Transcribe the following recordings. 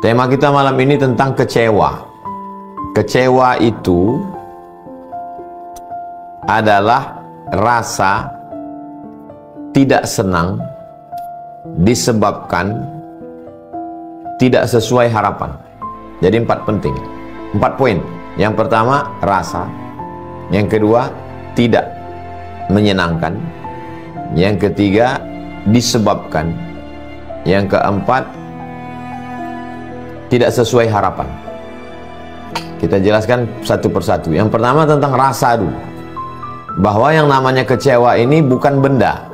Tema kita malam ini tentang kecewa. Kecewa itu adalah rasa tidak senang disebabkan tidak sesuai harapan. Jadi 4 penting, 4 poin. Yang pertama rasa, yang kedua tidak menyenangkan, yang ketiga disebabkan, yang keempat tidak sesuai harapan. Kita jelaskan satu persatu. Yang pertama tentang rasa dulu, bahwa yang namanya kecewa ini bukan benda,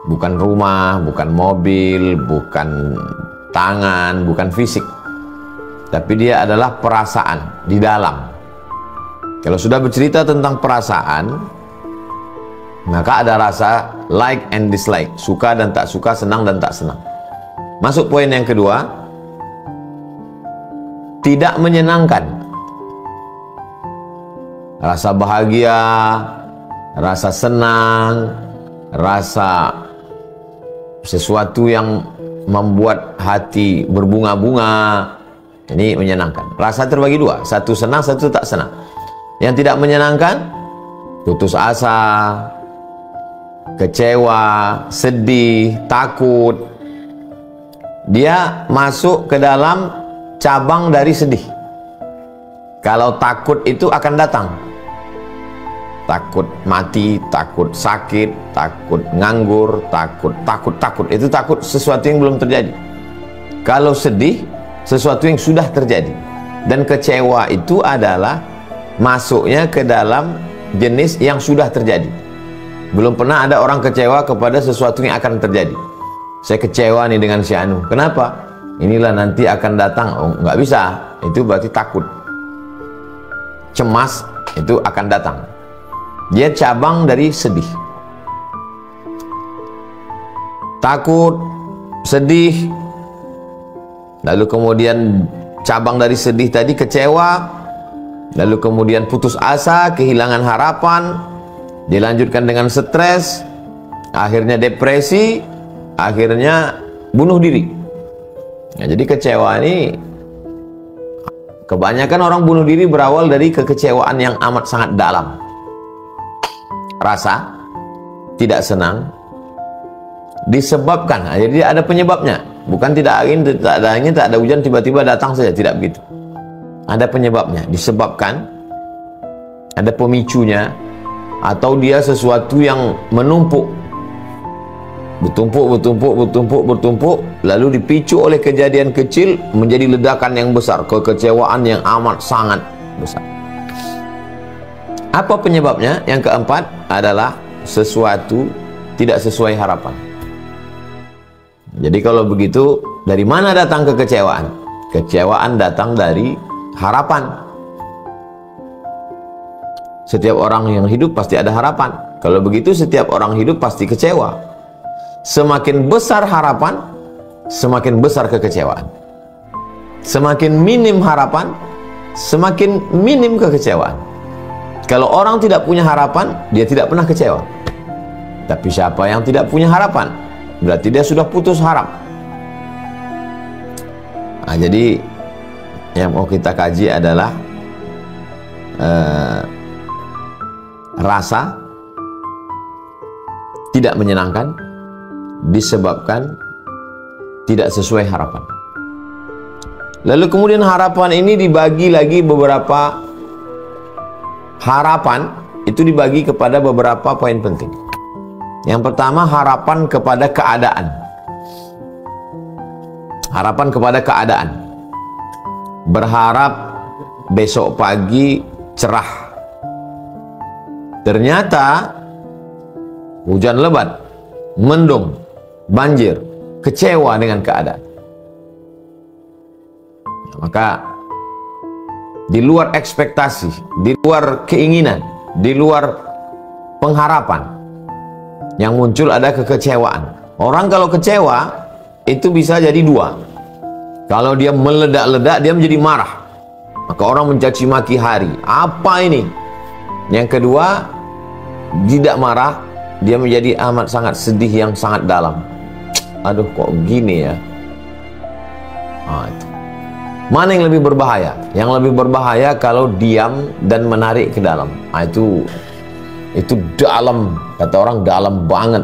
bukan rumah, bukan mobil, bukan tangan, bukan fisik, tapi dia adalah perasaan di dalam. Kalau sudah bercerita tentang perasaan, maka ada rasa like and dislike, suka dan tak suka, senang dan tak senang. Masuk poin yang kedua, tidak menyenangkan. Rasa bahagia, rasa senang, rasa sesuatu yang membuat hati berbunga-bunga, ini menyenangkan. Rasa terbagi 2, satu senang, satu tak senang. Yang tidak menyenangkan, putus asa, kecewa, sedih, takut. Dia masuk ke dalam cabang dari sedih. Kalau takut itu akan datang, takut mati, takut sakit, takut nganggur, takut itu takut sesuatu yang belum terjadi. Kalau sedih, sesuatu yang sudah terjadi. Dan kecewa itu adalah masuknya ke dalam jenis yang sudah terjadi. Belum pernah ada orang kecewa kepada sesuatu yang akan terjadi. Saya kecewa nih dengan si Anu, kenapa? Inilah nanti akan datang. Oh, nggak bisa, itu berarti takut. Cemas itu akan datang. Dia cabang dari sedih. Takut, sedih, lalu kemudian cabang dari sedih tadi kecewa, lalu kemudian putus asa, kehilangan harapan, dilanjutkan dengan stres, akhirnya depresi, akhirnya bunuh diri. Nah, jadi kecewa ini, kebanyakan orang bunuh diri berawal dari kekecewaan yang amat sangat dalam. Rasa tidak senang disebabkan, nah, jadi ada penyebabnya. Bukan tidak ada angin, tak ada hujan, tiba-tiba datang saja, tidak begitu. Ada penyebabnya, disebabkan, ada pemicunya, atau dia sesuatu yang menumpuk, bertumpuk, lalu dipicu oleh kejadian kecil menjadi ledakan yang besar, kekecewaan yang amat sangat besar. Apa penyebabnya? Yang keempat adalah sesuatu tidak sesuai harapan. Jadi kalau begitu, dari mana datang kekecewaan? Kekecewaan datang dari harapan. Setiap orang yang hidup pasti ada harapan. Kalau begitu, setiap orang hidup pasti kecewa. Semakin besar harapan, semakin besar kekecewaan. Semakin minim harapan, semakin minim kekecewaan. Kalau orang tidak punya harapan, dia tidak pernah kecewa. Tapi siapa yang tidak punya harapan, berarti dia sudah putus harap. Nah, jadi yang mau kita kaji adalah rasa tidak menyenangkan disebabkan tidak sesuai harapan. Lalu kemudian harapan ini dibagi lagi, beberapa harapan itu dibagi kepada beberapa poin penting. Yang pertama, harapan kepada keadaan. Harapan kepada keadaan. Berharap besok pagi cerah. Ternyata hujan lebat, mendung, banjir, kecewa dengan keadaan. Maka di luar ekspektasi, di luar keinginan, di luar pengharapan, yang muncul ada kekecewaan. Orang kalau kecewa itu bisa jadi 2. Kalau dia meledak-ledak, dia menjadi marah, maka orang mencaci maki hari, apa ini? Yang kedua, tidak marah, dia menjadi amat sangat sedih yang sangat dalam. Aduh, kok gini ya? Itu. Mana yang lebih berbahaya? Yang lebih berbahaya kalau diam dan menarik ke dalam. Nah, itu dalam, kata orang dalam banget.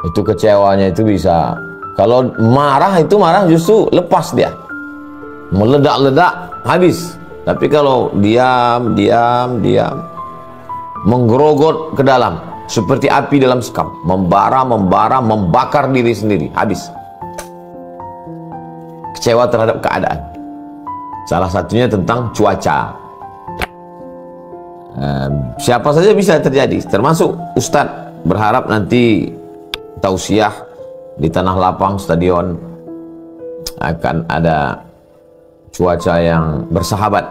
Itu kecewanya itu bisa. Kalau marah itu marah justru lepas dia, meledak-ledak habis. Tapi kalau diam, menggerogot ke dalam seperti api dalam sekam, membara, membakar diri sendiri, habis. Kecewa terhadap keadaan. Salah satunya tentang cuaca. Siapa saja bisa terjadi, termasuk Ustadz. Berharap nanti tausiah di Tanah Lapang Stadion akan ada cuaca yang bersahabat.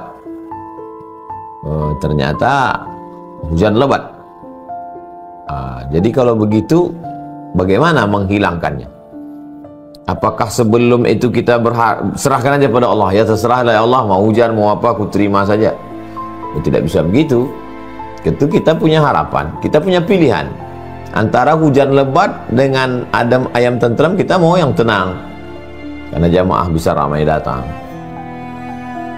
Ternyata hujan lebat. Jadi kalau begitu bagaimana menghilangkannya? Apakah sebelum itu kita serahkan aja pada Allah, ya terserahlah ya Allah, mau hujan mau apa aku terima saja? Tidak bisa begitu. Itu kita punya harapan, kita punya pilihan antara hujan lebat dengan ayam tentram. Kita mau yang tenang karena jamaah bisa ramai datang.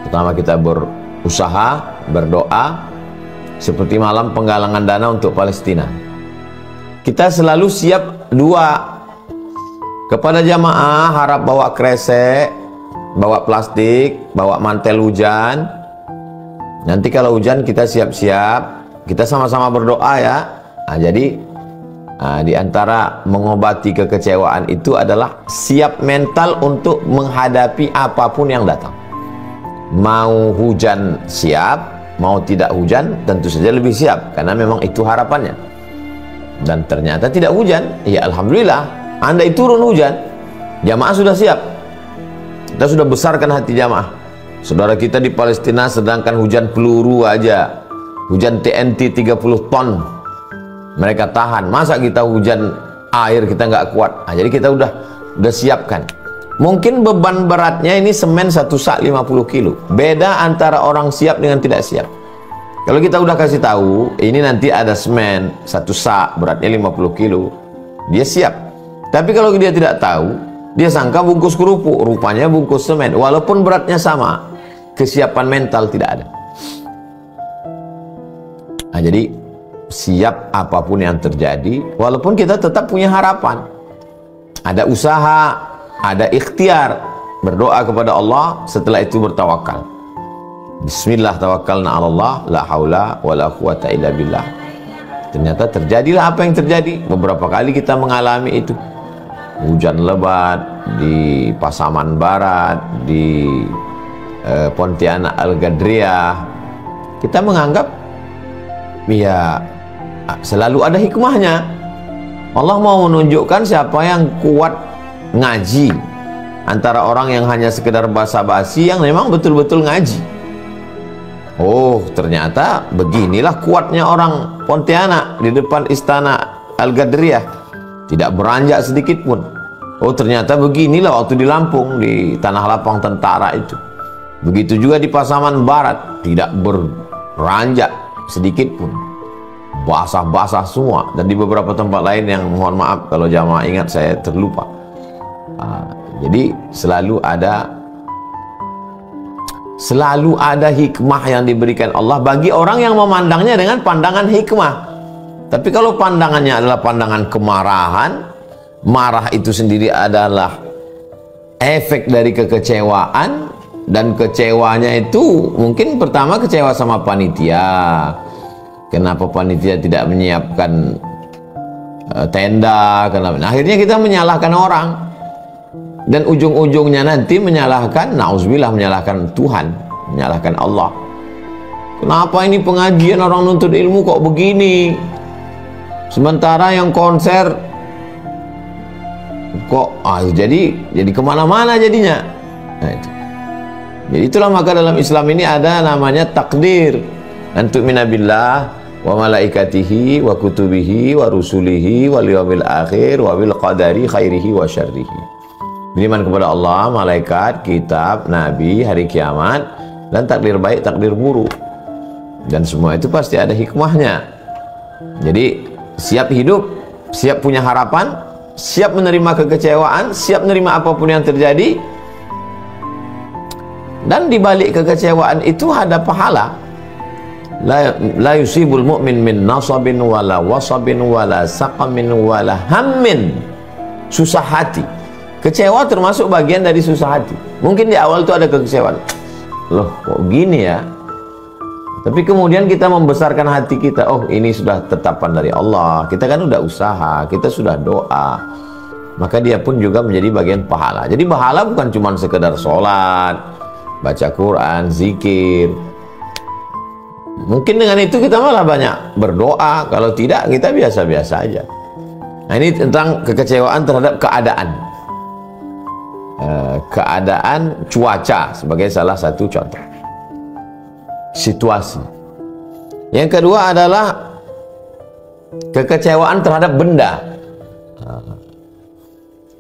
Pertama kita berusaha, berdoa seperti malam penggalangan dana untuk Palestina. Kita selalu siap dua. Kepada jamaah harap bawa kresek, bawa plastik, bawa mantel hujan. Nanti kalau hujan kita siap-siap, kita sama-sama berdoa ya. Jadi di antara mengobati kekecewaan itu adalah siap mental untuk menghadapi apapun yang datang. Mau hujan siap, mau tidak hujan tentu saja lebih siap, karena memang itu harapannya. Dan ternyata tidak hujan, ya alhamdulillah. Andai turun hujan, jamaah sudah siap. Kita sudah besarkan hati jamaah. Saudara kita di Palestina sedangkan hujan peluru aja, hujan TNT 30 ton mereka tahan. Masa kita hujan air kita nggak kuat? Nah, jadi kita udah siapkan. Mungkin beban beratnya ini semen 1 sak 50 kilo. Beda antara orang siap dengan tidak siap. Kalau kita udah kasih tahu, ini nanti ada semen 1 sak beratnya 50 kilo, dia siap. Tapi kalau dia tidak tahu, dia sangka bungkus kerupuk, rupanya bungkus semen. Walaupun beratnya sama, kesiapan mental tidak ada. Nah, jadi siap apapun yang terjadi, walaupun kita tetap punya harapan. Ada usaha, ada ikhtiar, berdoa kepada Allah, setelah itu bertawakal. Bismillah tawakkalna 'ala Allah, la haula wala quwata illa billah. Ternyata terjadilah apa yang terjadi. Beberapa kali kita mengalami itu. Hujan lebat di Pasaman Barat, di Pontianak Al-Gadriyah. Kita menganggap ya selalu ada hikmahnya. Allah mau menunjukkan siapa yang kuat ngaji antara orang yang hanya sekedar basa-basi yang memang betul-betul ngaji. Oh, ternyata beginilah kuatnya orang Pontianak di depan Istana Al-Gadriyah. Tidak beranjak sedikit pun. Oh, ternyata beginilah waktu di Lampung, di Tanah Lapang tentara itu. Begitu juga di Pasaman Barat, tidak beranjak sedikit pun. Basah-basah semua. Dan di beberapa tempat lain yang mohon maaf kalau jamaah ingat saya terlupa. Jadi selalu ada hikmah yang diberikan Allah bagi orang yang memandangnya dengan pandangan hikmah. Tapi kalau pandangannya adalah pandangan kemarahan, marah itu sendiri adalah efek dari kekecewaan, dan kecewanya itu mungkin pertama kecewa sama panitia. Kenapa panitia tidak menyiapkan tenda? Kenapa? Akhirnya kita menyalahkan orang, dan ujung-ujungnya nanti menyalahkan, nauzubillah, menyalahkan Tuhan, menyalahkan Allah. Kenapa ini pengajian orang nuntut ilmu kok begini? Sementara yang konser kok jadi kemana-mana jadinya. Nah, itu. Jadi itulah maka dalam Islam ini ada namanya takdir. Antu'mina billah wa malaikatihi wa kutubihi wa rusulihi wal yawmil akhir wa bil qadari khairihi wa syarrihi. Beriman kepada Allah, malaikat, kitab, nabi, hari kiamat, dan takdir baik, takdir buruk. Dan semua itu pasti ada hikmahnya. Jadi siap hidup, siap punya harapan, siap menerima kekecewaan, siap menerima apapun yang terjadi, Dan dibalik kekecewaan itu ada pahala. La yusibul mu'min min nasabin wala wasabin wala saqamin wala hammin. Susah hati. Kecewa termasuk bagian dari susah hati. Mungkin di awal itu ada kekecewaan. Loh, kok gini ya? Tapi kemudian kita membesarkan hati kita. Oh, ini sudah tetapan dari Allah. Kita kan udah usaha, kita sudah doa. Maka dia pun juga menjadi bagian pahala. Jadi pahala bukan cuma sekedar sholat, baca Quran, zikir. Mungkin dengan itu kita malah banyak berdoa. Kalau tidak, kita biasa-biasa aja. Nah, ini tentang kekecewaan terhadap keadaan. Keadaan cuaca sebagai salah satu contoh. Situasi. Yang kedua adalah kekecewaan terhadap benda.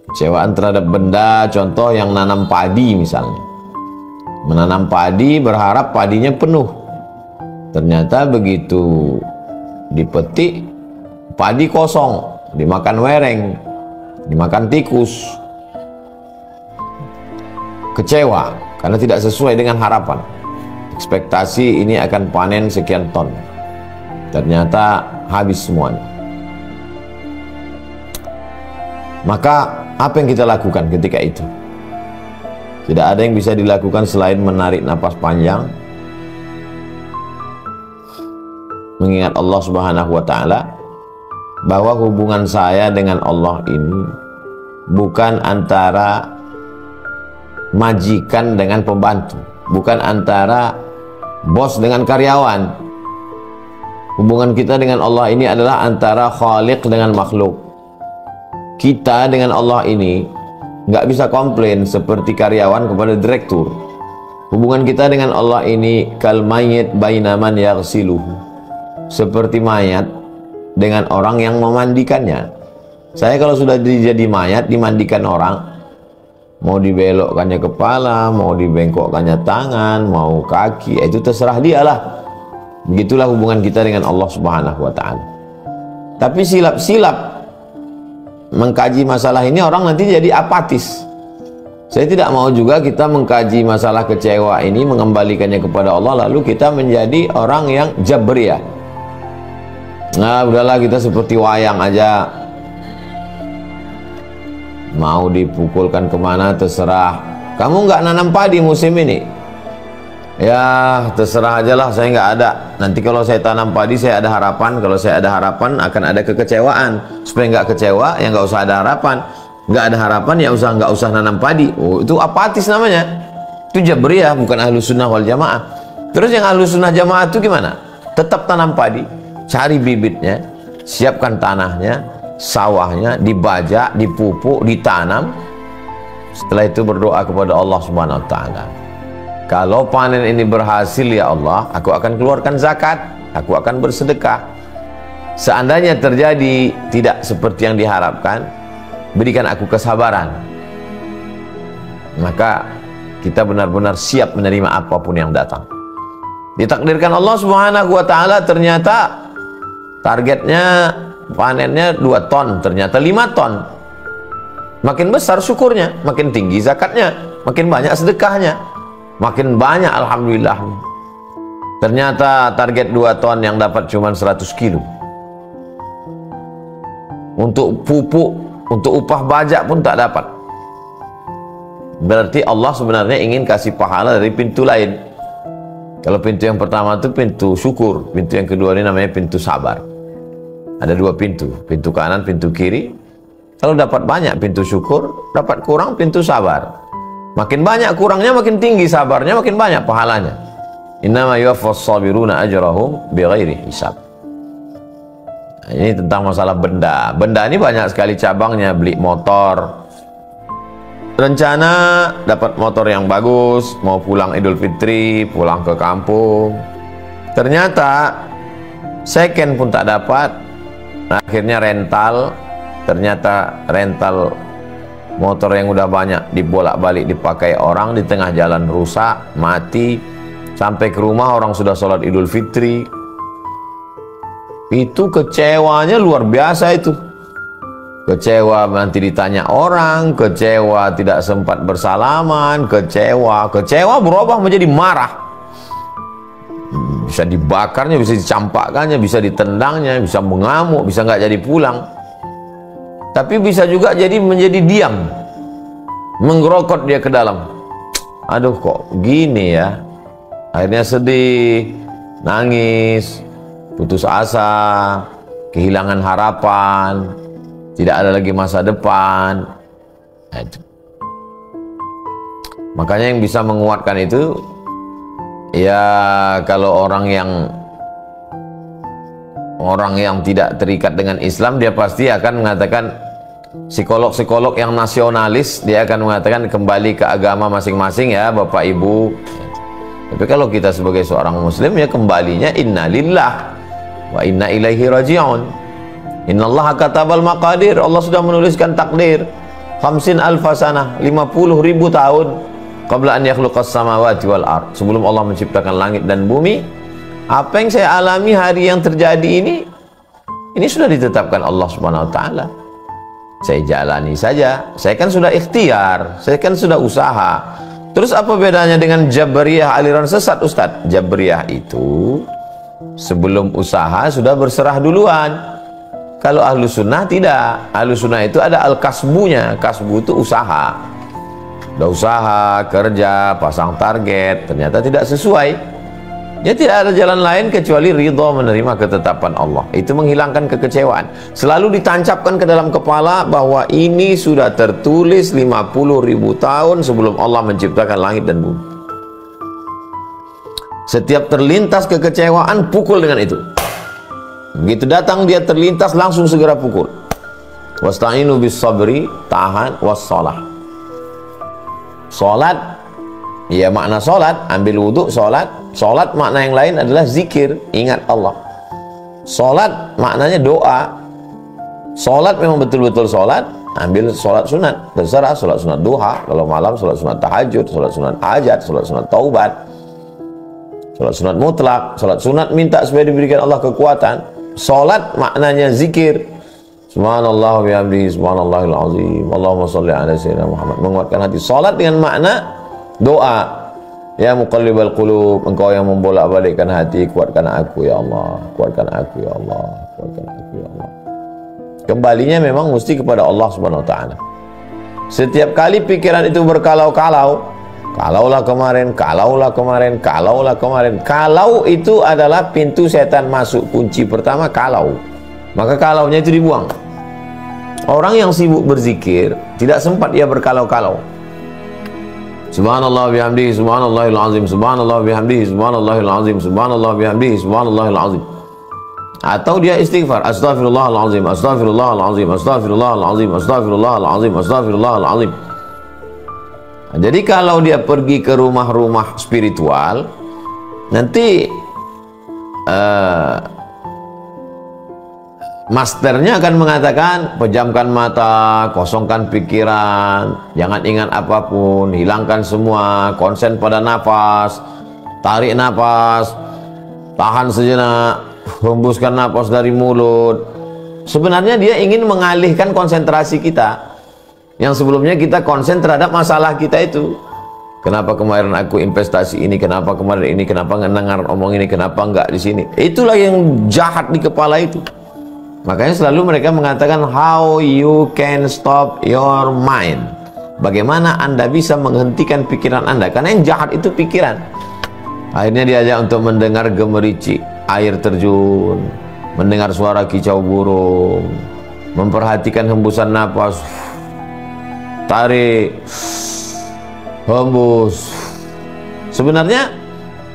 Kecewaan terhadap benda, contoh yang nanam padi misalnya. Menanam padi berharap padinya penuh. Ternyata begitu dipetik, padi kosong, dimakan wereng, dimakan tikus. Kecewa karena tidak sesuai dengan harapan. Ekspektasi ini akan panen sekian ton, ternyata habis semuanya. Maka apa yang kita lakukan ketika itu? Tidak ada yang bisa dilakukan selain menarik napas panjang, mengingat Allah Subhanahu wa Ta'ala, bahwa hubungan saya dengan Allah ini bukan antara majikan dengan pembantu, bukan antara bos dengan karyawan. Hubungan kita dengan Allah ini adalah antara khaliq dengan makhluk. Kita dengan Allah ini nggak bisa komplain seperti karyawan kepada direktur. Hubungan kita dengan Allah ini kal mayyit baina man yaghsiluhu, seperti mayat dengan orang yang memandikannya. Saya kalau sudah jadi mayat dimandikan orang, mau dibelokkannya kepala, mau dibengkokkannya tangan, mau kaki, itu terserah dia lah. Begitulah hubungan kita dengan Allah Subhanahu wa Ta'ala. Tapi silap-silap mengkaji masalah ini, orang nanti jadi apatis. Saya tidak mau juga kita mengkaji masalah kecewa ini, mengembalikannya kepada Allah, lalu kita menjadi orang yang jabriyah. Nah, udahlah, kita seperti wayang aja, mau dipukulkan kemana terserah. Kamu nggak nanam padi musim ini, ya terserah aja lah, saya nggak ada. Nanti kalau saya tanam padi saya ada harapan. Kalau saya ada harapan akan ada kekecewaan. Supaya nggak kecewa ya nggak usah ada harapan. Nggak ada harapan ya nggak usah nanam padi. Oh, itu apatis namanya. Itu jabriyah, bukan ahlus sunnah wal jamaah. Terus yang ahlus sunnah jamaah itu gimana? Tetap tanam padi, cari bibitnya, siapkan tanahnya, sawahnya, dibajak, dipupuk, ditanam. Setelah itu berdoa kepada Allah Subhanahu wa Ta'ala. Kalau panen ini berhasil ya Allah, aku akan keluarkan zakat, aku akan bersedekah. Seandainya terjadi tidak seperti yang diharapkan, berikan aku kesabaran. Maka kita benar-benar siap menerima apapun yang datang. Ditakdirkan Allah Subhanahu wa Ta'ala, ternyata targetnya panennya 2 ton, ternyata 5 ton. Makin besar syukurnya, makin tinggi zakatnya, makin banyak sedekahnya, makin banyak alhamdulillah. Ternyata target 2 ton yang dapat cuma 100 kilo. Untuk pupuk, untuk upah bajak pun tak dapat. Berarti Allah sebenarnya ingin kasih pahala dari pintu lain. Kalau pintu yang pertama itu pintu syukur, pintu yang kedua ini namanya pintu sabar. Ada 2 pintu, pintu kanan, pintu kiri. Kalau dapat banyak pintu syukur, dapat kurang pintu sabar. Makin banyak kurangnya, makin tinggi sabarnya, makin banyak pahalanya. Innama yuwaffas sabiruna ajrahum bighairi hisab. Nah, ini tentang masalah benda. Benda ini banyak sekali cabangnya. Beli motor, rencana dapat motor yang bagus, mau pulang Idul Fitri, pulang ke kampung. Ternyata second pun tak dapat. Akhirnya rental. Ternyata rental motor yang udah banyak dibolak-balik dipakai orang, di tengah jalan rusak, mati. Sampai ke rumah orang sudah sholat Idul Fitri. Itu kecewanya luar biasa itu. kecewa nanti ditanya orang, kecewa tidak sempat bersalaman, kecewa berubah menjadi marah. Bisa dibakarnya, bisa dicampakkannya, bisa ditendangnya, bisa mengamuk, bisa nggak jadi pulang. Tapi bisa juga jadi menjadi diam, menggerokot dia ke dalam. Aduh, kok gini ya. Akhirnya sedih, nangis, putus asa, kehilangan harapan, tidak ada lagi masa depan. Nah, itu. Makanya yang bisa menguatkan itu, ya kalau orang yang tidak terikat dengan Islam, dia pasti akan mengatakan, psikolog-psikolog yang nasionalis, dia akan mengatakan kembali ke agama masing-masing ya Bapak Ibu. Tapi kalau kita sebagai seorang muslim, ya kembalinya inna lillah wa inna ilaihi raji'un. Innallaha katabal maqadir. Allah sudah menuliskan takdir 50 alfasanah, 50.000 tahun qabla an yakhluqas samawati wal ard, sebelum Allah menciptakan langit dan bumi. Apa yang saya alami hari yang terjadi ini sudah ditetapkan Allah Subhanahu wa taala. Saya jalani saja. Saya kan sudah ikhtiar, saya kan sudah usaha. Terus apa bedanya dengan Jabariyah aliran sesat, Ustadz? Jabariyah itu sebelum usaha sudah berserah duluan. Kalau ahlu sunnah tidak. Ahlu sunnah itu ada al-kasbunya. Kasbu itu usaha. Udah usaha, kerja, pasang target, ternyata tidak sesuai. Ya tidak ada jalan lain kecuali ridha menerima ketetapan Allah. Itu menghilangkan kekecewaan. Selalu ditancapkan ke dalam kepala bahwa ini sudah tertulis 50.000 tahun sebelum Allah menciptakan langit dan bumi. Setiap terlintas kekecewaan, pukul dengan itu. Begitu datang dia terlintas, langsung segera pukul. Wasta'inu bis sabri, tahan, wassalah. Salat, ya makna salat, ambil wudhu, salat. Salat makna yang lain adalah zikir, ingat Allah. Salat maknanya doa. Salat memang betul-betul salat, ambil salat sunat, terserah salat sunat duha, kalau malam salat sunat tahajud, salat sunat hajat, salat sunat taubat, salat sunat mutlak, salat sunat minta supaya diberikan Allah kekuatan. Salat maknanya zikir. Subhanallah wa bihamdihi, subhanallahil azim, Allahumma shalli ala sayyidina Muhammad. Menguatkan hati. Salat dengan makna doa. Ya muqallibal qulub, engkau yang membolak-balikkan hati, kuatkan aku ya Allah, kuatkan aku ya Allah, kuatkan aku ya Allah. Kembalinya memang mesti kepada Allah Subhanahu wa taala. Setiap kali pikiran itu berkalau-kalau, kalaulah kemarin, kalaulah kemarin, kalaulah kemarin. Kalau itu adalah pintu setan masuk, kunci pertama kalau. Maka kalaunya itu dibuang. Orang yang sibuk berzikir tidak sempat dia berkalau-kalau. Subhanallah bihamdihi, subhanallahil azim, subhanallah bihamdihi, subhanallahil azim, subhanallah bihamdihi, subhanallahil azim. Atau dia istighfar, astaghfirullahalazim, astaghfirullahalazim, astaghfirullahalazim, astaghfirullahalazim, astaghfirullahalazim. Jadi kalau dia pergi ke rumah-rumah spiritual, nanti masternya akan mengatakan, pejamkan mata, kosongkan pikiran, jangan ingat apapun, hilangkan semua, konsen pada nafas, tarik nafas, tahan sejenak, hembuskan nafas dari mulut. Sebenarnya dia ingin mengalihkan konsentrasi kita yang sebelumnya kita konsen terhadap masalah kita itu. Kenapa kemarin aku investasi ini, kenapa kemarin ini, kenapa nggak dengar omong ini, kenapa nggak di sini. Itulah yang jahat di kepala itu. Makanya selalu mereka mengatakan, how you can stop your mind. Bagaimana Anda bisa menghentikan pikiran Anda? Karena yang jahat itu pikiran. Akhirnya diajak untuk mendengar gemericik air terjun, mendengar suara kicau burung, memperhatikan hembusan napas, tarik, hembus. Sebenarnya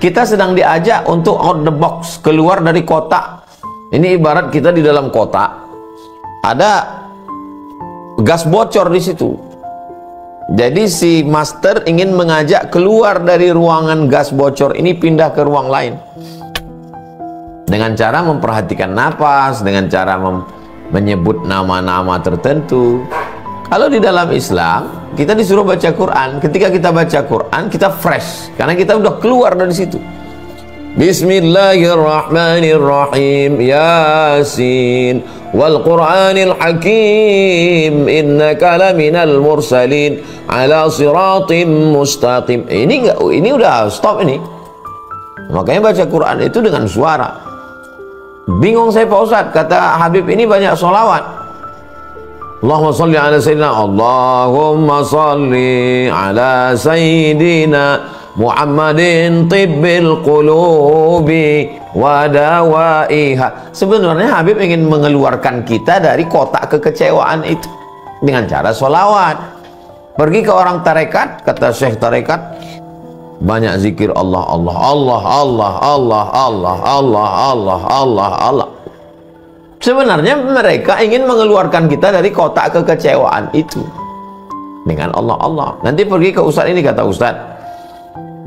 kita sedang diajak untuk out the box, keluar dari kotak. Ini ibarat kita di dalam kotak, ada gas bocor di situ. Jadi si master ingin mengajak keluar dari ruangan gas bocor ini, pindah ke ruang lain. Dengan cara memperhatikan napas, dengan cara menyebut nama-nama tertentu. Kalau di dalam Islam, kita disuruh baca Quran. Ketika kita baca Quran, kita fresh, karena kita udah keluar dari situ. Bismillahirrahmanirrahim. Yasin wal Qur'anil Hakim innaka laminal mursalin ala siratim mustaqim. Ini udah stop ini. Makanya baca Quran itu dengan suara. Bingung saya Pak Ustadz, kata Habib ini banyak sholawat. Allahumma salli ala sayyidina, Allahumma salli ala sayyidina Muhammadin tibbil qulubi wa dawaiha. Sebenarnya Habib ingin mengeluarkan kita dari kotak kekecewaan itu dengan cara sholawat. Pergi ke orang tarekat, kata Syekh tarekat, banyak zikir Allah, Allah, Allah, Allah, Allah, Allah, Allah, Allah, Allah, Allah. Sebenarnya mereka ingin mengeluarkan kita dari kotak kekecewaan itu dengan Allah, Allah. Nanti pergi ke Ustadz ini, kata Ustadz,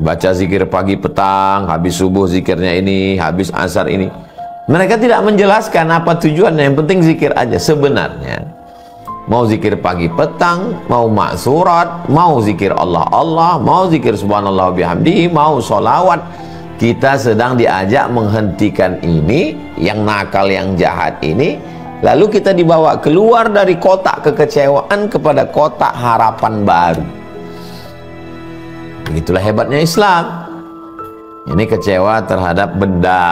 baca zikir pagi petang, habis subuh zikirnya ini, habis asar ini. Mereka tidak menjelaskan apa tujuannya, yang penting zikir aja. Sebenarnya mau zikir pagi petang, mau maksurat, mau zikir Allah Allah, mau zikir subhanallah bihamdihi, mau sholawat, kita sedang diajak menghentikan ini, yang nakal, yang jahat ini. Lalu kita dibawa keluar dari kotak kekecewaan kepada kotak harapan baru. Begitulah hebatnya Islam. Ini kecewa terhadap benda.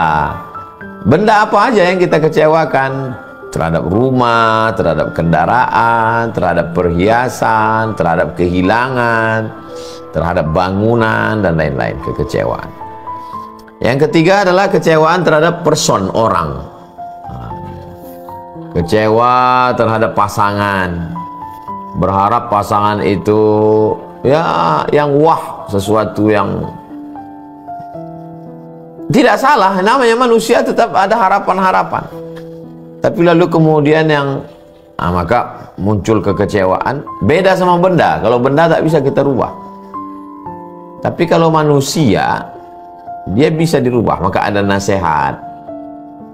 Benda apa aja yang kita kecewakan? Terhadap rumah, terhadap kendaraan, terhadap perhiasan, terhadap kehilangan, terhadap bangunan, dan lain-lain kekecewaan. Yang ketiga adalah kecewaan terhadap person, orang. Kecewa terhadap pasangan. Berharap pasangan itu ya yang wah, sesuatu yang tidak salah. Namanya manusia, tetap ada harapan-harapan. Tapi lalu kemudian maka muncul kekecewaan. Beda sama benda. Kalau benda tak bisa kita rubah, tapi kalau manusia dia bisa dirubah. Maka ada nasihat,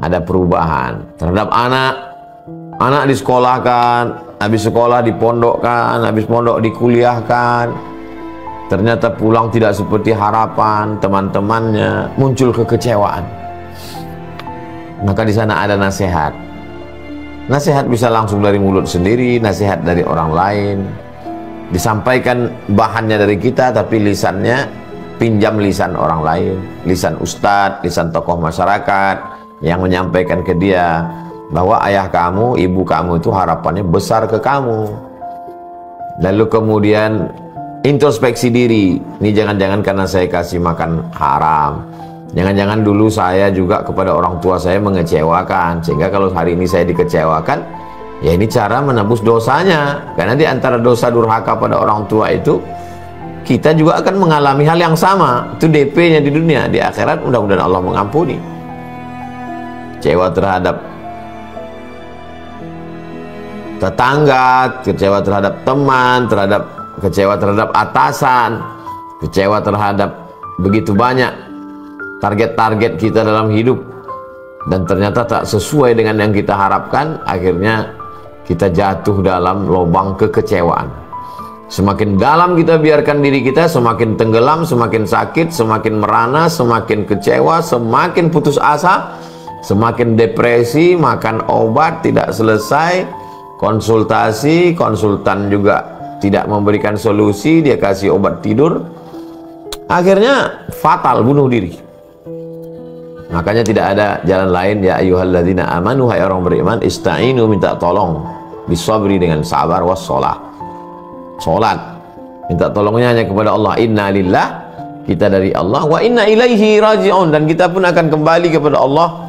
ada perubahan terhadap anak. Anak disekolahkan, habis sekolah dipondokkan, habis pondok dikuliahkan, ternyata pulang tidak seperti harapan teman-temannya, muncul kekecewaan. Maka di sana ada nasihat. Nasihat bisa langsung dari mulut sendiri, nasihat dari orang lain, disampaikan bahannya dari kita, tapi lisannya pinjam lisan orang lain, lisan ustadz, lisan tokoh masyarakat yang menyampaikan ke dia bahwa ayah kamu, ibu kamu itu harapannya besar ke kamu. Lalu kemudian introspeksi diri. Ini jangan-jangan karena saya kasih makan haram, jangan-jangan dulu saya juga kepada orang tua saya mengecewakan, sehingga kalau hari ini saya dikecewakan, ya ini cara menebus dosanya. Karena di antara dosa durhaka pada orang tua itu, kita juga akan mengalami hal yang sama. Itu DP-nya di dunia. Di akhirat mudah-mudahan Allah mengampuni. Kecewa terhadap tetangga, kecewa terhadap teman, kecewa terhadap atasan, kecewa terhadap begitu banyak target-target kita dalam hidup, dan ternyata tak sesuai dengan yang kita harapkan. Akhirnya kita jatuh dalam lubang kekecewaan. Semakin dalam kita biarkan diri kita, semakin tenggelam, semakin sakit, semakin merana, semakin kecewa, semakin putus asa, semakin depresi, makan obat tidak selesai, konsultasi, konsultan juga tidak memberikan solusi, dia kasih obat tidur, akhirnya fatal, bunuh diri. Makanya tidak ada jalan lain. Ya ayyuhalladzina amanu, hai orang beriman, ista'inu, minta tolong, bisabri, dengan sabar, wassalah, sholat, minta tolongnya hanya kepada Allah. Inna lillah, kita dari Allah, wa inna ilaihi raji'un, dan kita pun akan kembali kepada Allah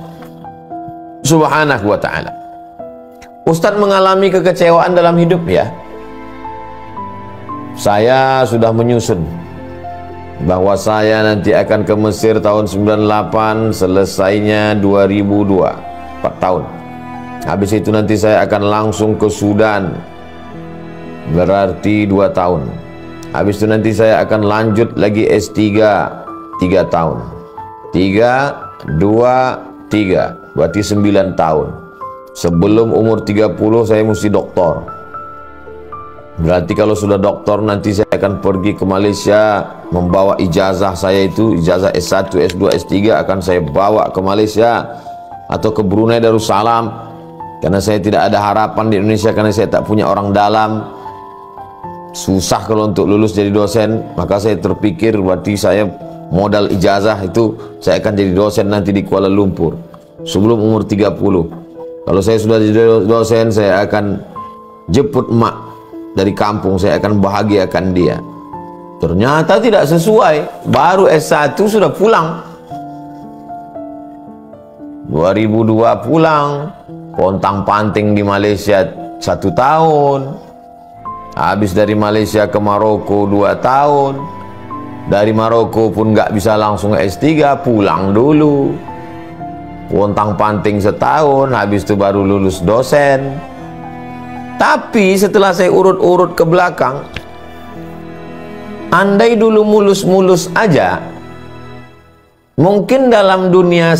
subhanahu wa ta'ala. Ustadz mengalami kekecewaan dalam hidup, ya. Saya sudah menyusun bahwa saya nanti akan ke Mesir tahun 98, selesainya 2002, 4 tahun. Habis itu nanti saya akan langsung ke Sudan, berarti 2 tahun. Habis itu nanti saya akan lanjut lagi S3, 3 tahun. 3, 2, 3, berarti 9 tahun. Sebelum umur 30 saya mesti doktor. Berarti kalau sudah doktor nanti saya akan pergi ke Malaysia, membawa ijazah saya itu, ijazah S1, S2, S3 akan saya bawa ke Malaysia atau ke Brunei Darussalam, karena saya tidak ada harapan di Indonesia karena saya tak punya orang dalam. Susah kalau untuk lulus jadi dosen, maka saya terpikir berarti saya modal ijazah itu saya akan jadi dosen nanti di Kuala Lumpur sebelum umur 30. Kalau saya sudah jadi dosen, saya akan jemput emak dari kampung, saya akan bahagiakan dia. Ternyata tidak sesuai, baru S1 sudah pulang. 2002 pulang, pontang-panting di Malaysia 1 tahun. Habis dari Malaysia ke Maroko 2 tahun. Dari Maroko pun nggak bisa langsung S3, pulang dulu. Pontang-panting setahun, habis itu baru lulus dosen. Tapi setelah saya urut-urut ke belakang, andai dulu mulus-mulus aja, mungkin dalam dunia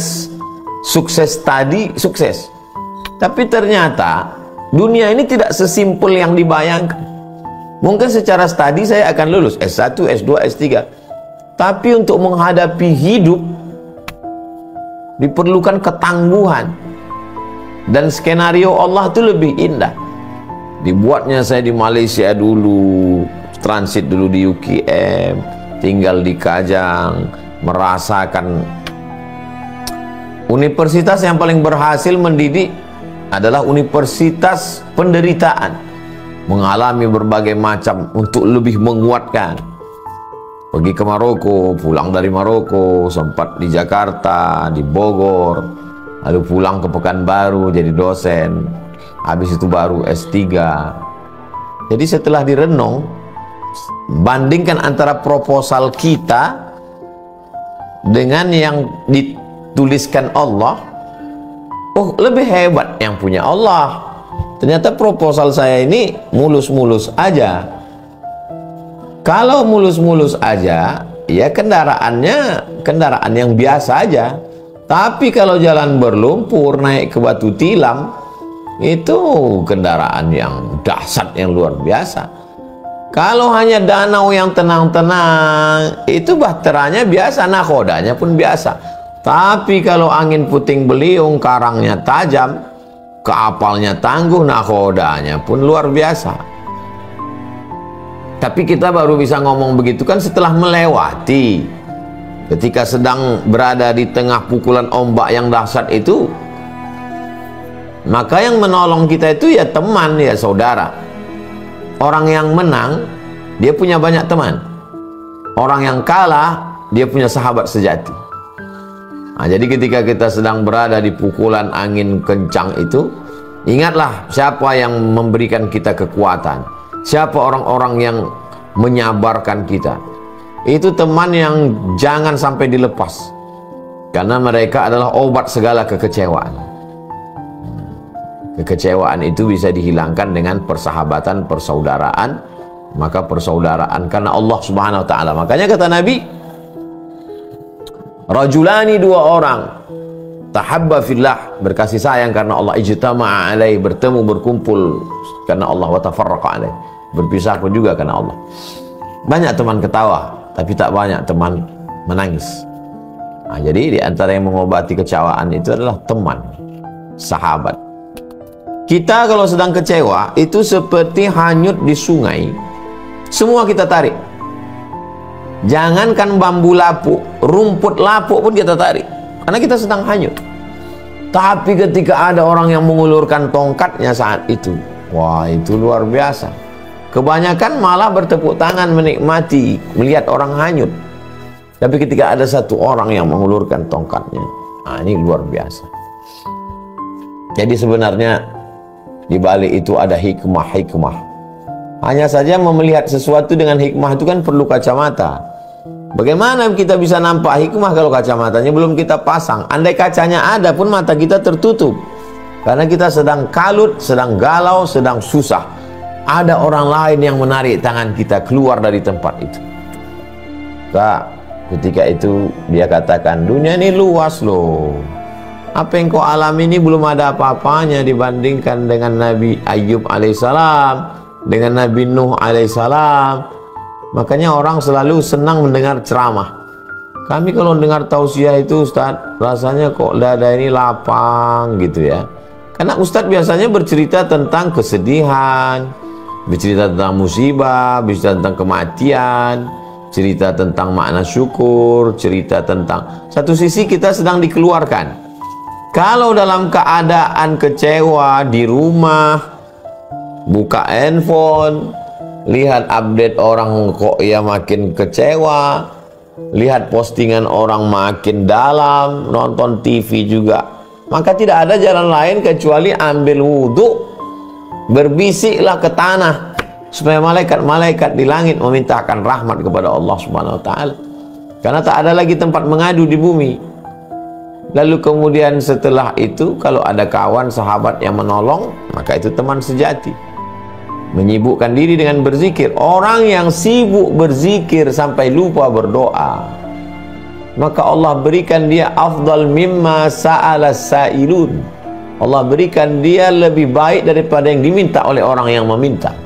sukses tadi sukses. Tapi ternyata dunia ini tidak sesimpel yang dibayangkan. Mungkin secara studi saya akan lulus S1, S2, S3. Tapi untuk menghadapi hidup diperlukan ketangguhan. Dan skenario Allah itu lebih indah. Dibuatnya saya di Malaysia dulu, transit dulu di UKM, tinggal di Kajang, merasakan universitas yang paling berhasil mendidik adalah universitas penderitaan, mengalami berbagai macam untuk lebih menguatkan. Pergi ke Maroko, pulang dari Maroko, sempat di Jakarta, di Bogor, lalu pulang ke Pekanbaru jadi dosen. Habis itu baru S3. Jadi setelah direnung, bandingkan antara proposal kita dengan yang dituliskan Allah, oh lebih hebat yang punya Allah. Ternyata proposal saya ini mulus-mulus aja. Kalau mulus-mulus aja, ya kendaraan yang biasa aja. Tapi kalau jalan berlumpur, naik ke batu tilam, itu kendaraan yang dahsyat, yang luar biasa. Kalau hanya danau yang tenang-tenang, itu bahteranya biasa, nakodanya pun biasa. Tapi kalau angin puting beliung, karangnya tajam, kapalnya tangguh, nakodanya pun luar biasa. Tapi kita baru bisa ngomong begitu kan setelah melewati. Ketika sedang berada di tengah pukulan ombak yang dahsyat itu, maka yang menolong kita itu ya teman, ya saudara. Orang yang menang, dia punya banyak teman. Orang yang kalah, dia punya sahabat sejati. Nah, jadi ketika kita sedang berada di pukulan angin kencang itu, ingatlah siapa yang memberikan kita kekuatan. Siapa orang-orang yang menyabarkan kita. Itu teman yang jangan sampai dilepas. Karena mereka adalah obat segala kekecewaan. Kekecewaan itu bisa dihilangkan dengan persahabatan, persaudaraan. Maka persaudaraan karena Allah Subhanahu wa taala. Makanya kata Nabi, rajulani, 2 orang, tahabba fillah, berkasih sayang karena Allah, ijtama'a alaihi, bertemu berkumpul karena Allah, wa tafarraqa alaihi, berpisah pun juga karena Allah. Banyak teman ketawa, tapi tak banyak teman menangis. Nah, jadi di antara yang mengobati kecewaan itu adalah teman, sahabat. Kita kalau sedang kecewa itu seperti hanyut di sungai, semua kita tarik. Jangankan bambu lapuk, rumput lapuk pun kita tarik, karena kita sedang hanyut. Tapi ketika ada orang yang mengulurkan tongkatnya saat itu, wah itu luar biasa. Kebanyakan malah bertepuk tangan menikmati melihat orang hanyut. Tapi ketika ada satu orang yang mengulurkan tongkatnya, nah ini luar biasa. Jadi sebenarnya di balik itu ada hikmah-hikmah. Hanya saja melihat sesuatu dengan hikmah itu kan perlu kacamata. Bagaimana kita bisa nampak hikmah kalau kacamatanya belum kita pasang? Andai kacanya ada pun mata kita tertutup. Karena kita sedang kalut, sedang galau, sedang susah. Ada orang lain yang menarik tangan kita keluar dari tempat itu. Ketika itu dia katakan, dunia ini luas loh. Apa yang kau alami ini belum ada apa-apanya dibandingkan dengan Nabi Ayub alaihissalam. dengan Nabi Nuh alaihissalam. Makanya orang selalu senang mendengar ceramah. Kami kalau dengar tausiah itu Ustaz, rasanya kok dada ini lapang gitu ya. Karena Ustadz biasanya bercerita tentang kesedihan, bercerita tentang musibah, bercerita tentang kematian, cerita tentang makna syukur, cerita tentang satu sisi kita sedang dikeluarkan. Kalau dalam keadaan kecewa di rumah, buka handphone, lihat update orang kok ya makin kecewa, lihat postingan orang makin dalam, nonton TV juga, maka tidak ada jalan lain kecuali ambil wudhu, berbisiklah ke tanah supaya malaikat-malaikat di langit memintakan rahmat kepada Allah Subhanahu wa taala. Karena tak ada lagi tempat mengadu di bumi. Lalu kemudian setelah itu kalau ada kawan sahabat yang menolong, maka itu teman sejati. Menyibukkan diri dengan berzikir. Orang yang sibuk berzikir sampai lupa berdoa, maka Allah berikan dia afdal mimma sa'ala sa'ilun. Allah berikan dia lebih baik daripada yang diminta oleh orang yang meminta.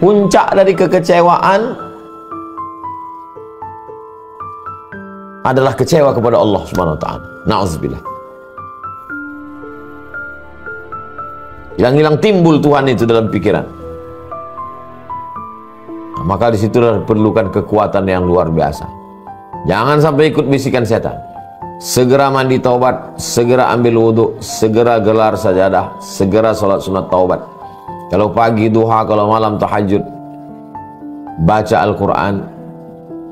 Puncak dari kekecewaan adalah kecewa kepada Allah Subhanahu wa taala. Na'udzubillah. Hilang-hilang timbul Tuhan itu dalam pikiran. Nah, maka disitulah diperlukan kekuatan yang luar biasa. Jangan sampai ikut bisikan setan. Segera mandi taubat, segera ambil wudhu, segera gelar sajadah, segera sholat sunat taubat. Kalau pagi duha, kalau malam tahajud, baca Al-Quran,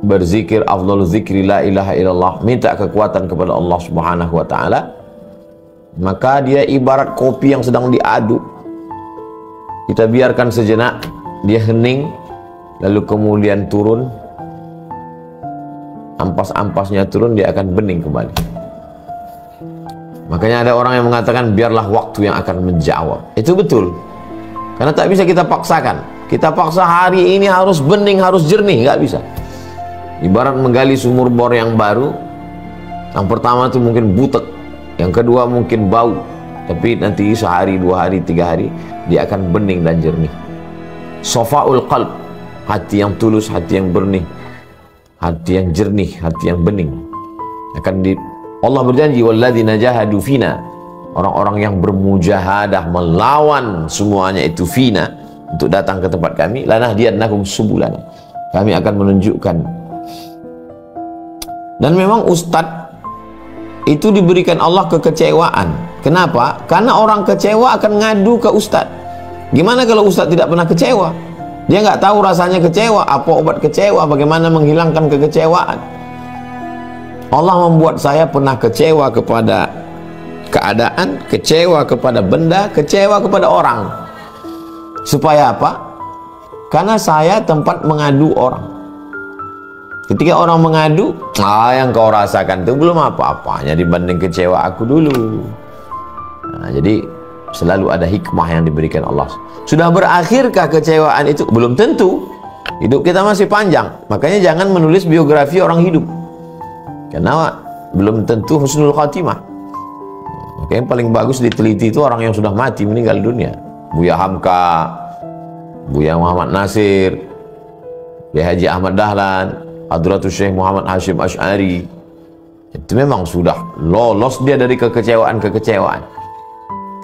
berzikir, afdhalu zikri la ilaha illallah, minta kekuatan kepada Allah Subhanahu wa ta'ala. Maka dia ibarat kopi yang sedang diaduk. Kita biarkan sejenak, dia hening, lalu kemudian turun, ampas-ampasnya turun, dia akan bening kembali. Makanya ada orang yang mengatakan biarlah waktu yang akan menjawab. Itu betul, karena tak bisa kita paksakan. Kita paksa hari ini harus bening, harus jernih, nggak bisa. Ibarat menggali sumur bor yang baru, yang pertama itu mungkin butek, yang kedua mungkin bau, tapi nanti sehari, 2 hari, 3 hari dia akan bening dan jernih. Sofaul qalb, hati yang tulus, hati yang benih, hati yang jernih, hati yang bening. Allah berjanji, walladzina jahadu fina, orang-orang yang bermujahadah melawan semuanya itu fina, untuk datang ke tempat kami, lanahdiyannahum subulana, kami akan menunjukkan. Dan memang ustadz itu diberikan Allah kekecewaan. Kenapa? Karena orang kecewa akan ngadu ke ustadz. Gimana kalau ustadz tidak pernah kecewa? Dia nggak tahu rasanya kecewa, apa obat kecewa, bagaimana menghilangkan kekecewaan. Allah membuat saya pernah kecewa kepada keadaan, kecewa kepada benda, kecewa kepada orang. Supaya apa? Karena saya tempat mengadu orang. Ketika orang mengadu, yang kau rasakan itu belum apa-apanya dibanding kecewa aku dulu. Nah, jadi selalu ada hikmah yang diberikan Allah. Sudah berakhirkah kecewaan itu? Belum tentu. Hidup kita masih panjang. Makanya jangan menulis biografi orang hidup, karena belum tentu husnul khatimah. Makanya yang paling bagus diteliti itu orang yang sudah mati, meninggal dunia. Buya Hamka, Buya Muhammad Nasir, Buya Haji Ahmad Dahlan, Hadratus Syekh Muhammad Hashim Ash'ari. Itu memang sudah lolos dia dari kekecewaan-kekecewaan.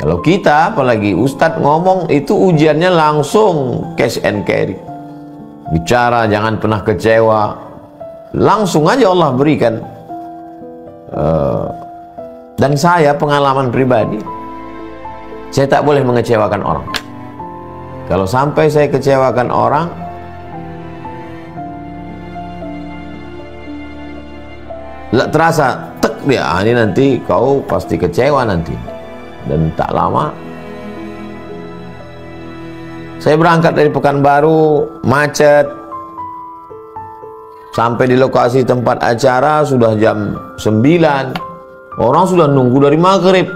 Kalau kita, apalagi Ustadz ngomong, itu ujiannya langsung cash and carry. Bicara jangan pernah kecewa, langsung aja Allah berikan. Dan saya pengalaman pribadi, saya tak boleh mengecewakan orang. Kalau sampai saya kecewakan orang, terasa tek dia, ini nanti kau pasti kecewa nanti. Dan tak lama saya berangkat dari Pekanbaru, macet, sampai di lokasi tempat acara sudah jam 9, orang sudah nunggu dari maghrib.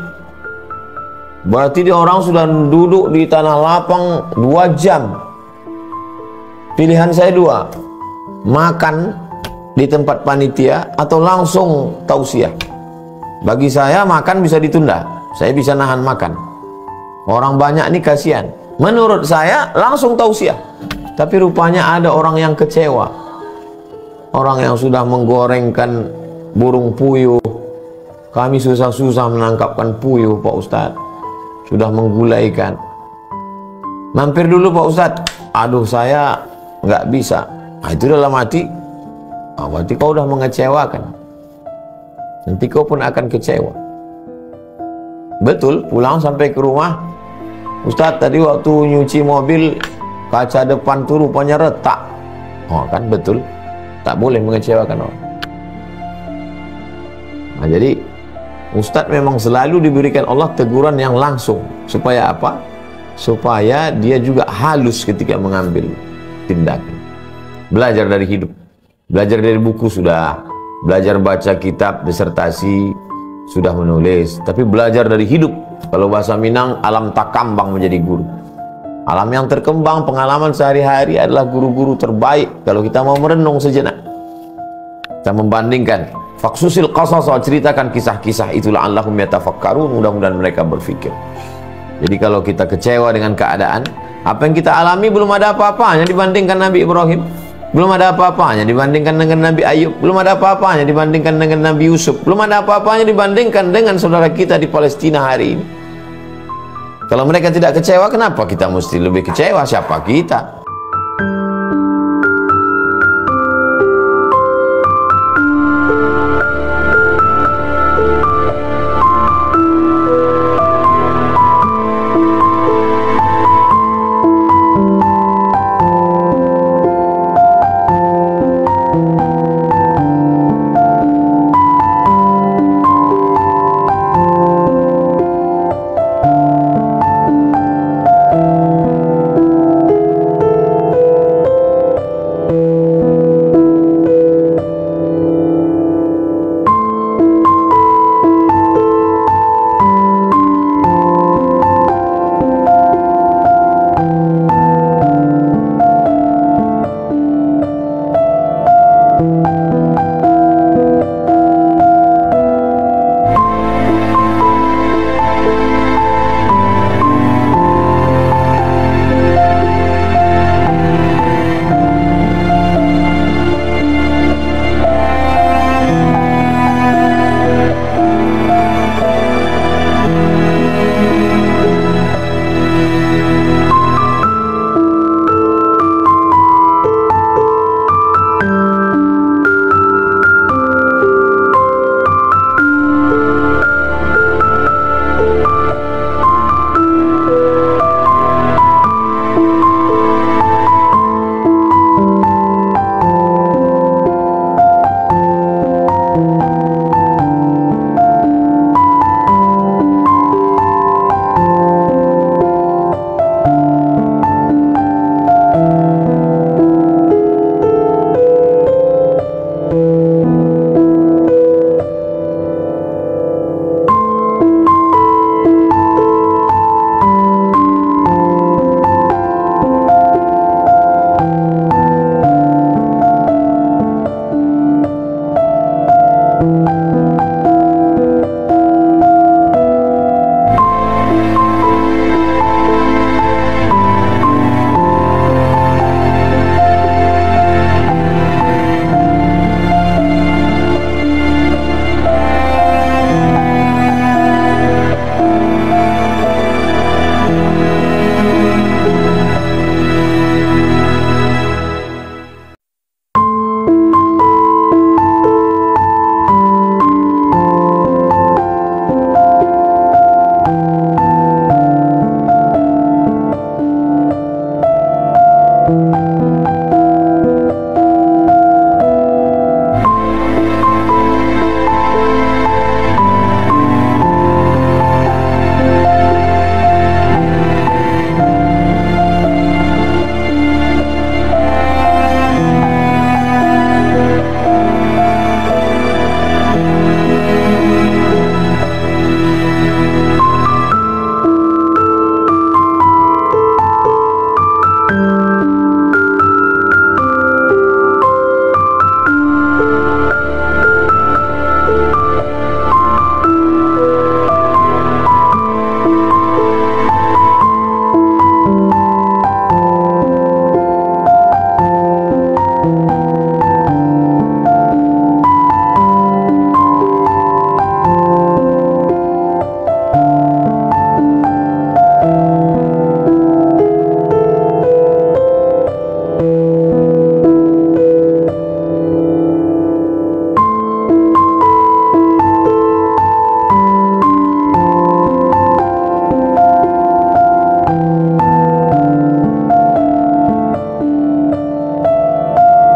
Berarti orang sudah duduk di tanah lapang 2 jam. Pilihan saya 2, makan di tempat panitia atau langsung tausiah. Bagi saya makan bisa ditunda, saya bisa nahan makan. Orang banyak nih kasihan. Menurut saya langsung tausiah. Tapi rupanya ada orang yang kecewa. Orang yang sudah menggorengkan burung puyuh. Kami susah-susah menangkapkan puyuh, Pak Ustadz. Sudah menggulaikan. Mampir dulu Pak Ustadz. Aduh, saya nggak bisa. Nah, itu dalam hati. Oh, berarti kau udah mengecewakan. Nanti kau pun akan kecewa. Betul, pulang sampai ke rumah. Ustadz, tadi waktu nyuci mobil, kaca depan tuh rupanya retak. Oh, kan betul. Tak boleh mengecewakan orang. Nah, jadi Ustadz memang selalu diberikan Allah teguran yang langsung. Supaya apa? Supaya dia juga halus ketika mengambil tindakan. Belajar dari hidup. Belajar dari buku sudah. Belajar baca kitab, disertasi, sudah menulis. Tapi belajar dari hidup. Kalau bahasa Minang, alam takambang menjadi guru. Alam yang terkembang, pengalaman sehari-hari adalah guru-guru terbaik. Kalau kita mau merenung sejenak, kita membandingkan. Faksusil qasas, ceritakan kisah-kisah itulah Allahum yatafakkarun, mudah-mudahan mereka berfikir. Jadi kalau kita kecewa dengan keadaan, apa yang kita alami belum ada apa-apanya dibandingkan Nabi Ibrahim. Belum ada apa-apanya dibandingkan dengan Nabi Ayub. Belum ada apa-apanya dibandingkan dengan Nabi Yusuf. Belum ada apa-apanya dibandingkan dengan saudara kita di Palestina hari ini. Kalau mereka tidak kecewa, kenapa kita mesti lebih kecewa? Siapa kita?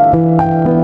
wabarakatuh.